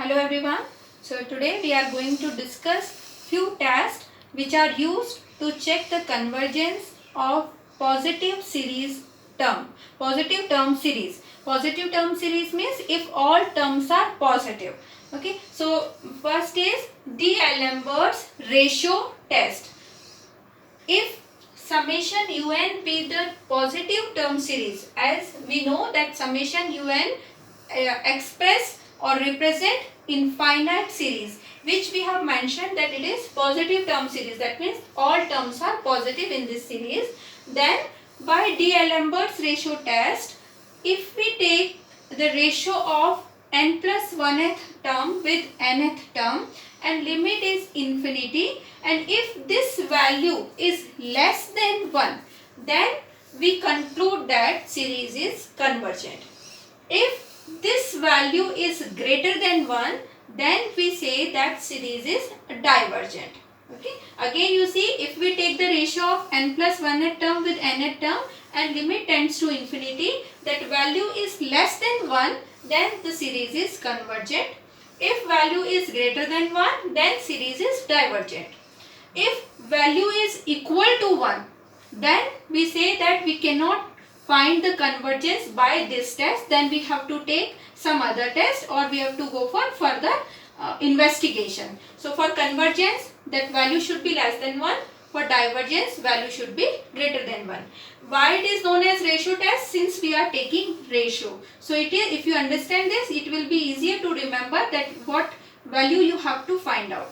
Hello everyone. So today we are going to discuss few tests which are used to check the convergence of positive series term. Positive term series. Positive term series means if all terms are positive. Okay. So first is D'Alembert's ratio test. If summation un be the positive term series, as we know that summation un express or represent infinite series, which we have mentioned that it is positive term series, that means all terms are positive in this series, then by D'Alembert's ratio test, if we take the ratio of n plus 1th term with nth term and limit is infinity, and if this value is less than 1, then we conclude that series is convergent. If this value is greater than 1, then we say that series is divergent. Okay. Again you see, if we take the ratio of n plus 1th term with nth term and limit tends to infinity, that value is less than 1, then the series is convergent. If value is greater than 1, then series is divergent. If value is equal to 1, then we say that we cannot find the convergence by this test, then we have to take some other test or we have to go for further investigation. So for convergence, that value should be less than 1. For divergence, value should be greater than 1. Why it is known as ratio test? Since we are taking ratio. So it is, if you understand this, it will be easier to remember that what value you have to find out.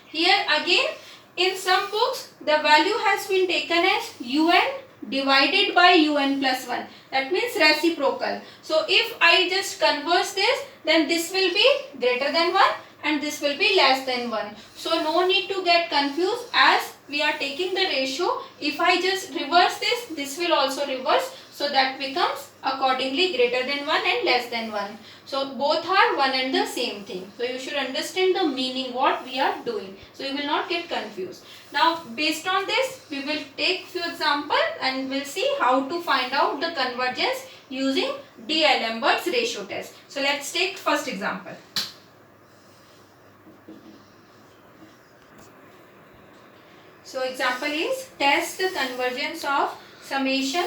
Here again, in some books, the value has been taken as un divided by un plus 1. That means reciprocal. So if I just converse this, then this will be greater than 1 and this will be less than 1. So no need to get confused, as we are taking the ratio. If I just reverse this, this will also reverse. So that becomes accordingly greater than 1 and less than 1. So both are one and the same thing. So you should understand the meaning what we are doing. So you will not get confused. Now based on this, we will take few examples and we'll see how to find out the convergence using D'Alembert's ratio test. So let's take first example. So example is, test the convergence of summation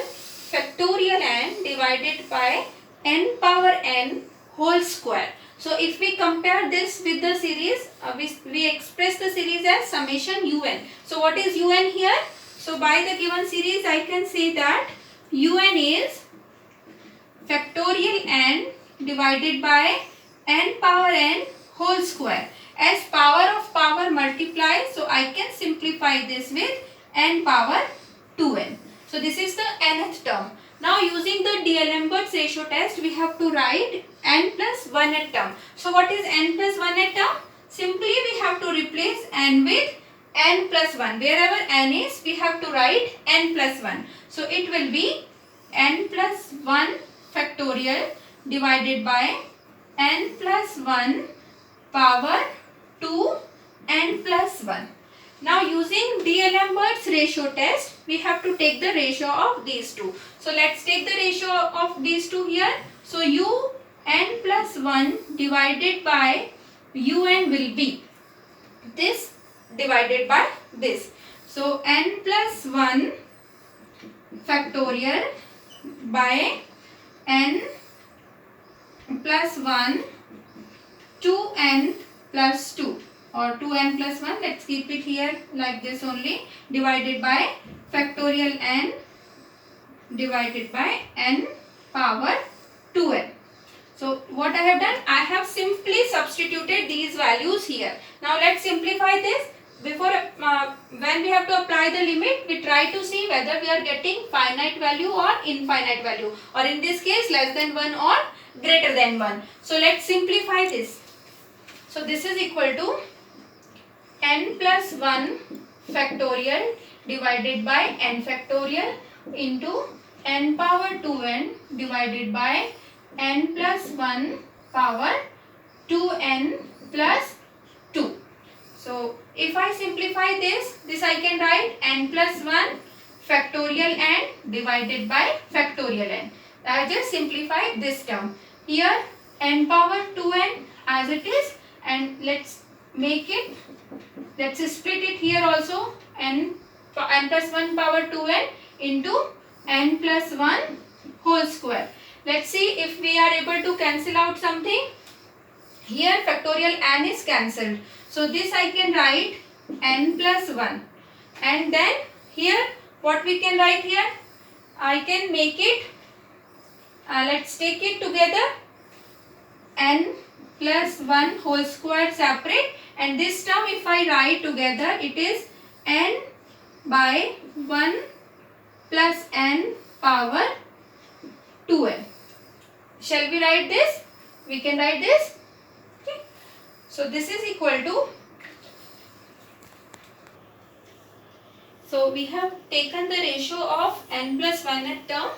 factorial n divided by n power n whole square. So if we compare this with the series, we express the series as summation un. So what is un here? So by the given series, I can say that un is factorial n divided by n power n whole square. As power of power multiply, so I can simplify this with n power 2n. So this is the nth term. Now using the D'Alembert's ratio test, we have to write n plus 1th term. So what is n plus 1th term? Simply we have to replace n with n plus 1. Wherever n is, we have to write n plus 1. So it will be n plus 1 factorial divided by n plus 1 power 2 n plus 1. Now using D'Alembert's ratio test, we have to take the ratio of these two. So let's take the ratio of these two here. So un plus 1 divided by un will be this divided by this. So n plus 1 factorial by n plus 1 2n plus 2 or 2n plus 1, let's keep it here like this only, divided by factorial n divided by n power 2n. So what I have done, I have simply substituted these values here. Now let's simplify this. Before when we have to apply the limit, we try to see whether we are getting finite value or infinite value, or in this case less than 1 or greater than 1. So let's simplify this. So this is equal to n plus 1 factorial divided by n factorial into n power 2n divided by n plus 1 power 2n plus 2. So if I simplify this I can write n plus 1 factorial n divided by factorial n. I just simplify this term. Here n power 2n, I as it is, and let's split it here also, n plus 1 power 2n into n plus 1 whole square. Let's see if we are able to cancel out something. Here factorial n is cancelled, so this I can write n plus 1, and then here what we can write here, I can make it, let's take it together, n plus 1 whole square separate, and this term if I write together, it is n by 1 plus n power 2n. Shall we write this? We can write this. Okay. So this is equal to, so we have taken the ratio of n plus 1 term.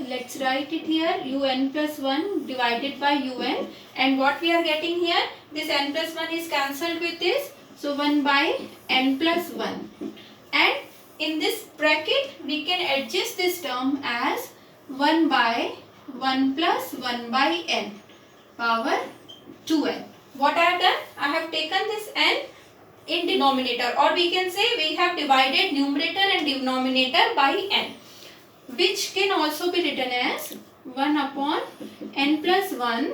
Let's write it here, un plus 1 divided by un, and what we are getting here, this n plus 1 is cancelled with this, so 1 by n plus 1, and in this bracket we can adjust this term as 1 by 1 plus 1 by n power 2n. What I have done, I have taken this n in denominator, or we can say we have divided numerator and denominator by n, which can also be written as 1 upon n plus 1,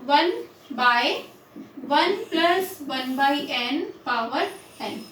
1 by 1 plus 1 by n power n.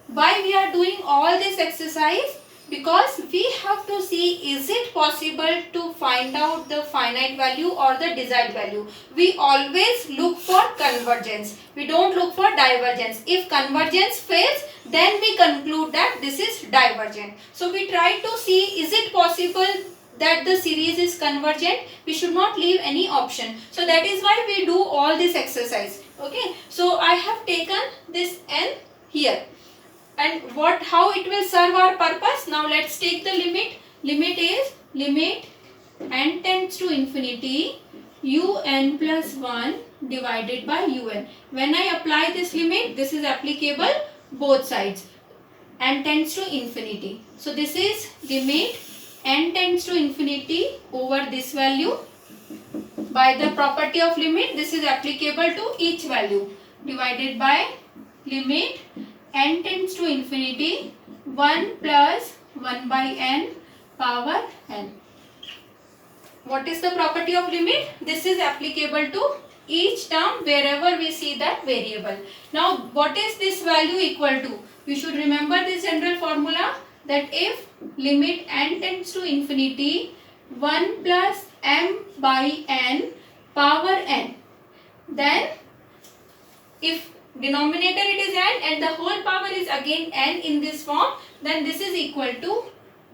Why we are doing all this exercise? Because we have to see, is it possible to find out the finite value or the desired value. We always look for convergence. We don't look for divergence. If convergence fails, then we conclude that this is divergent. So we try to see, is it possible that the series is convergent? We should not leave any option. So that is why we do all this exercise. Okay. So I have taken this n here. And how it will serve our purpose? Now let's take the limit. Limit is limit n tends to infinity un plus 1 divided by un. When I apply this limit, this is applicable both sides. N tends to infinity. So this is limit n tends to infinity over this value. By the property of limit, this is applicable to each value, divided by limit n tends to infinity 1 plus 1 by n power n. What is the property of limit? This is applicable to each term wherever we see that variable. Now what is this value equal to? You should remember this general formula, that if limit n tends to infinity 1 plus m by n power n, then if denominator it is n and the whole power is again n in this form, then this is equal to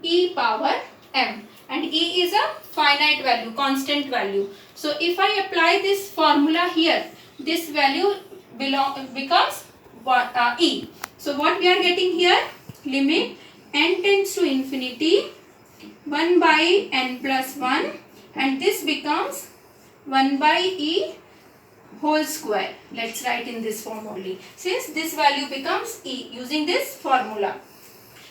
e power m, and e is a finite value, constant value. So if I apply this formula here, this value becomes e. So what we are getting here, limit n tends to infinity 1 by n plus 1, and this becomes 1 by e whole square. Let's write in this form only, since this value becomes e using this formula.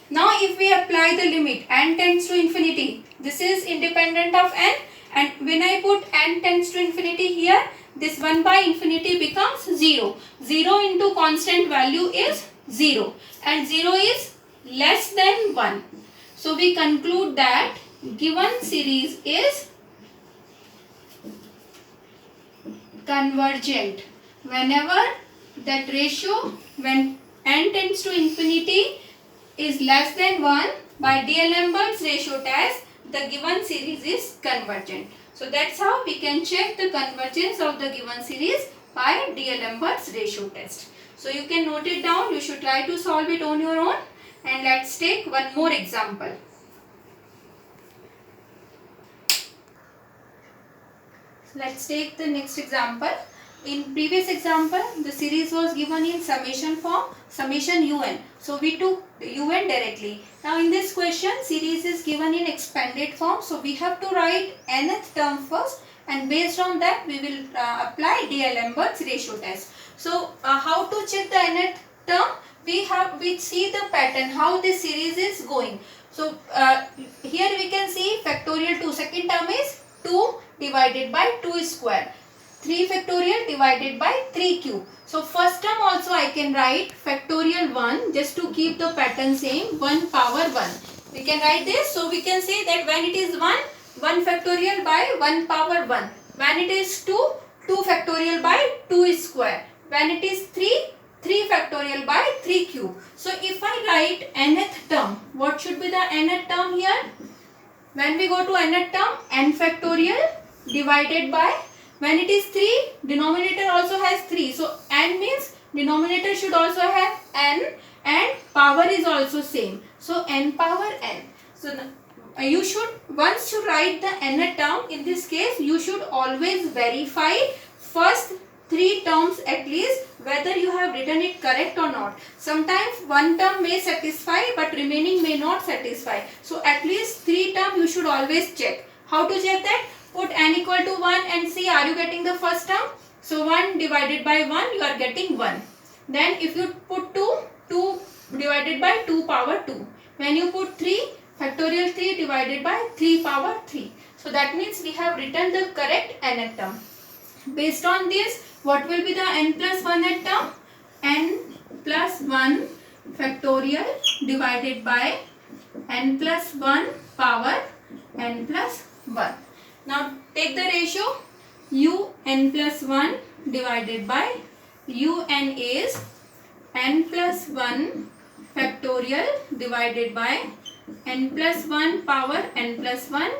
Now if we apply the limit n tends to infinity, this is independent of n, and when I put n tends to infinity here, this 1 by infinity becomes 0. 0 into constant value is 0, and 0 is less than 1. So we conclude that given series is convergent whenever that ratio, when n tends to infinity is less than 1, by D'Alembert's ratio test, the given series is convergent. So that's how we can check the convergence of the given series by D'Alembert's ratio test. So you can note it down, you should try to solve it on your own, and let's take one more example. Let's take the next example. In previous example, the series was given in summation form, summation un. So we took un directly. Now in this question, series is given in expanded form. So we have to write nth term first, and based on that we will apply D'Alembert's ratio test. So how to check the nth term? We see the pattern, how this series is going. So here we can see factorial 2. Second term is 2 divided by 2 square. 3 factorial divided by 3 cube. So first term also I can write factorial 1 just to keep the pattern same, 1 power 1. We can write this. So we can say that when it is 1 factorial by 1 power 1. When it is 2 factorial by 2 square. When it is 3 factorial by 3 cube. So if I write nth term, what should be the nth term here? When we go to nth term, n factorial divided by, when it is 3, denominator also has 3. So n means denominator should also have n and power is also same. So n power n. So you should, once you write the nth term, in this case you should always verify first 3 terms at least whether you have written it correct or not. Sometimes one term may satisfy but remaining may not satisfy. So at least 3 terms you should always check. How to check that? Put n equal to 1 and see are you getting the first term. So 1 divided by 1 you are getting 1. Then if you put 2 divided by 2 power 2. When you put 3, factorial 3 divided by 3 power 3. So that means we have written the correct nth term. Based on this, what will be the n plus 1th term? N plus 1 factorial divided by n plus 1 power n plus 1. Now take the ratio un plus 1 divided by un is n plus 1 factorial divided by n plus 1 power n plus 1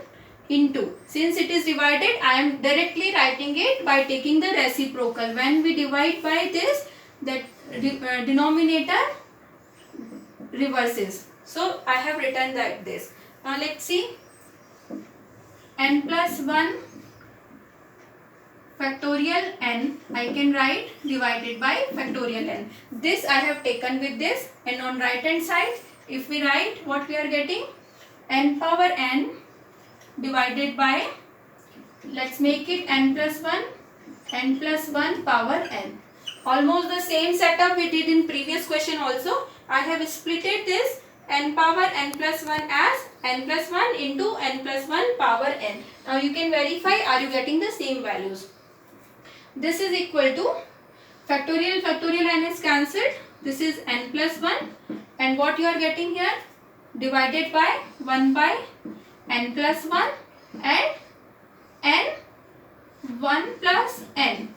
into, since it is divided, I am directly writing it by taking the reciprocal. When we divide by this, that denominator reverses. So I have written like this. Now let's see. N plus 1 factorial n I can write divided by factorial n. This I have taken with this, and on right hand side if we write, what we are getting, n power n divided by, let's make it n plus 1 power n. Almost the same setup we did in previous question also. I have splitted this n power n plus 1 as n plus 1 into n plus 1 power n. Now you can verify are you getting the same values. This is equal to factorial n is cancelled. This is n plus 1 and what you are getting here, divided by 1 by n plus 1 and n 1 plus n.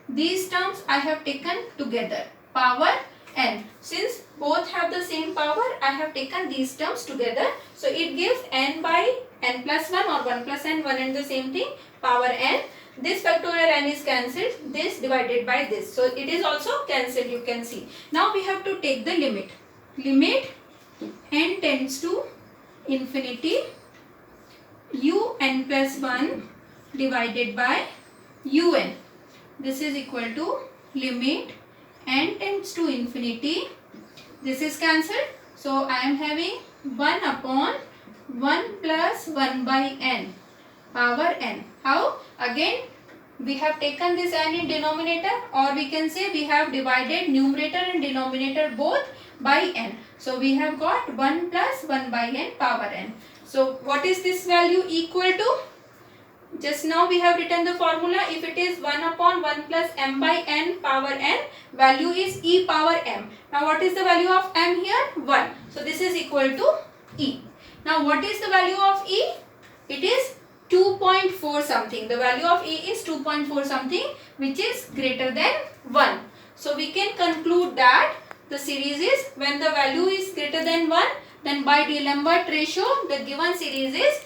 These terms I have taken together, power n. Since both have the same power, I have taken these terms together. So it gives n by n plus 1 or 1 plus n, 1 and the same thing, power n. This factorial n is cancelled, this divided by this. So it is also cancelled, you can see. Now we have to take the limit. Limit n tends to infinity un plus 1 divided by un. This is equal to limit n tends to infinity. This is cancelled. So I am having 1 upon 1 plus 1 by n power n. How? Again we have taken this n in denominator, or we can say we have divided numerator and denominator both by n. So we have got 1 plus 1 by n power n. So what is this value equal to? Just now we have written the formula. If it is 1 upon 1 plus m by n power n, value is e power m. Now what is the value of m here? 1. So this is equal to e. Now what is the value of e? It is 2.4 something. The value of e is 2.4 something, which is greater than 1. So we can conclude that the series is, when the value is greater than 1, then by D'Alembert ratio the given series is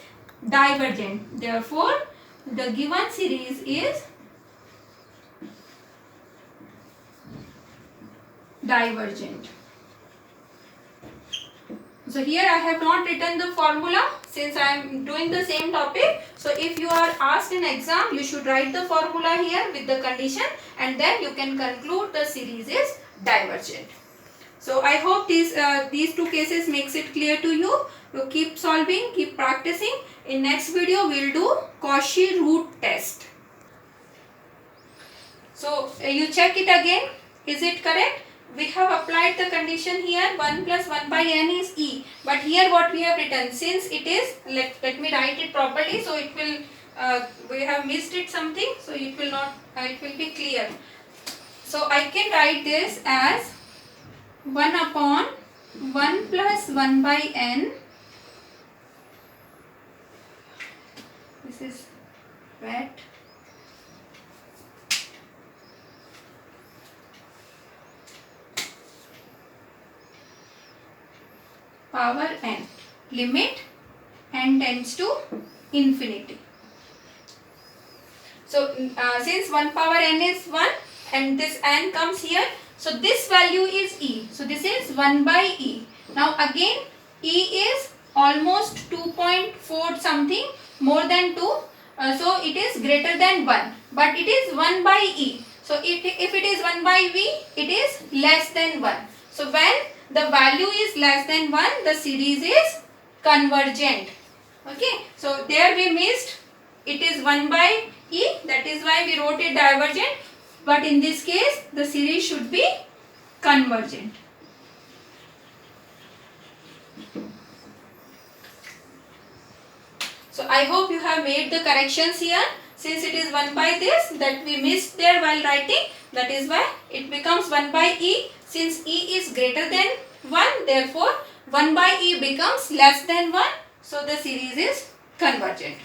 divergent. Therefore the given series is divergent. So here I have not written the formula since I am doing the same topic. So if you are asked in exam, you should write the formula here with the condition, and then you can conclude the series is divergent. So I hope these two cases makes it clear to you. You keep solving, keep practicing. In next video we will do Cauchy root test. So you check it again. Is it correct? We have applied the condition here, 1 plus 1 by n is e. But here what we have written, since it is, let me write it properly so it will we have missed it something, so it will not, it will be clear. So I can write this as 1 upon 1 plus 1 by n. This is red. Power n. Limit n tends to infinity. So since 1 power n is 1 and this n comes here, so this value is e. So this is 1 by e. Now again e is almost 2.4 something, more than 2. So it is greater than 1, but it is 1 by e. So if it is 1 by v, it is less than 1. So when the value is less than 1, the series is convergent. Okay, so there we missed, it is 1 by e, that is why we wrote it divergent, but in this case the series should be convergent. So I hope you have made the corrections here. Since it is 1 by this, that we missed there while writing, that is why it becomes 1 by e. Since e is greater than 1, therefore 1 by e becomes less than 1. So the series is convergent.